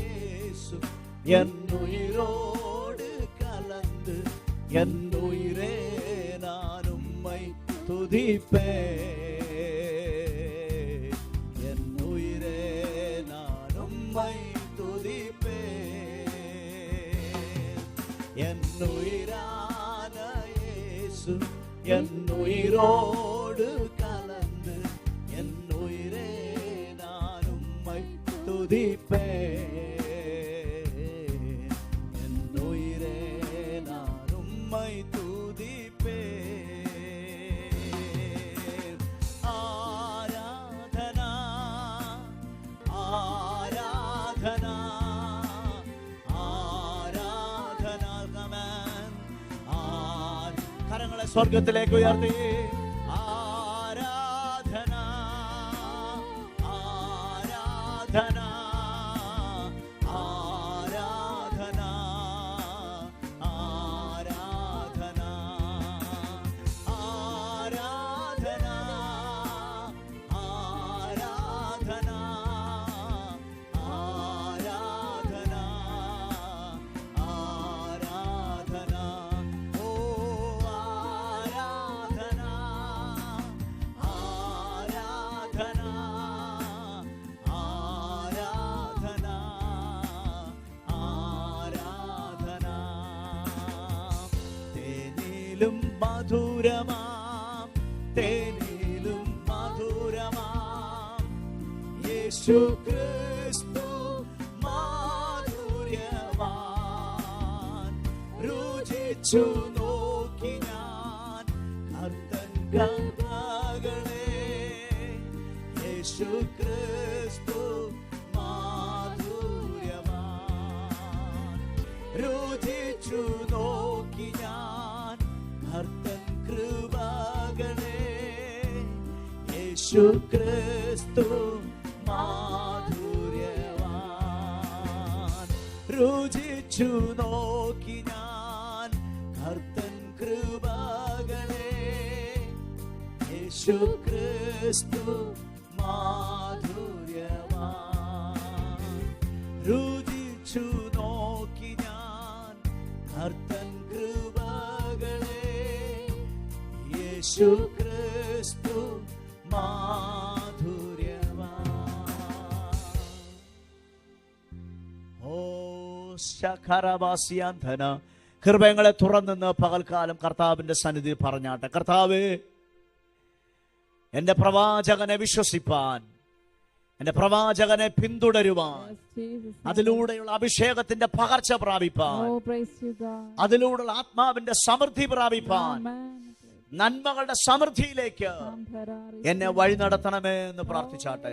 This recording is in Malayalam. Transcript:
യേശു என்னுயிரோடு கலந்து என்னுயிரே நான் உம்மை துதிப்பேன், என்னுயிரே நான் உம்மை துதிப்பேன். என்னுயிரான இயேசு என்னுயிரோடு கலந்து என்னுயிரே நான் உம்மை துதிப்பேன், என்னுயிரே நான் உம்மை துதிப்பேன். ஆராதனா ஆராதனா ആരാധന. കരങ്ങളെ സ്വർഗത്തിലേക്ക് ഉയർത്തി ആരാധന ആരാധന ആരാധന ആരാധന ആരാധന ആരാധന ആരാധന ആരാധന. ഓ ആരാധന ആരാധന ആരാധന ആരാധന. തേനിലും മധുരമാം തേനിലും മധുരമാം യേശു ക്രിസ്തു മാധുര്യവാൻ. രുചിച്ചു നോക്കി ഞാൻ കർത്തൻ കൃപകളെ, യേശു ക്രിസ്തു മാധുര്യവാൻ. രുചിച്ചു നോക്കി ഞാൻ കർത്തൻ കൃപകളെ, യേശു ക്രിസ്തു മാധുര്യവാൻ. രുചിച്ചു നോക്കി ഞാൻ കർത്തൻ കൃപകളെ, യേശു ക്രിസ്തു മാധുര്യവാൻ. രുചിച്ചു നോക്കി ഞാൻ കർത്തൻ കൃപകളെ, യേശു ക്രിസ്തു മാധുര്യവാൻ. ഓ ശഖരവാസിയാന്ധന ഹൃദയങ്ങളെ തുറന്നെന്ന് പകൽക്കാലം കർത്താവിന്റെ സന്നിധി പറഞ്ഞാട്ടെ. കർത്താവേ, എന്റെ പ്രവാചകനെ വിശ്വസിപ്പാൻ, എന്റെ പ്രവാചകനെ പിന്തുടരുവാൻ, അതിലൂടെയുള്ള അഭിഷേകത്തിന്റെ പകർച്ച പ്രാപിപ്പാൻ, അതിലൂടെയുള്ള ആത്മാവിന്റെ സമൃദ്ധി പ്രാപിപ്പാൻ, നന്മകളുടെ സമൃദ്ധിയിലേക്ക് എന്നെ വഴി നടത്തണമേ എന്ന് പ്രാർത്ഥിച്ചാട്ടെ.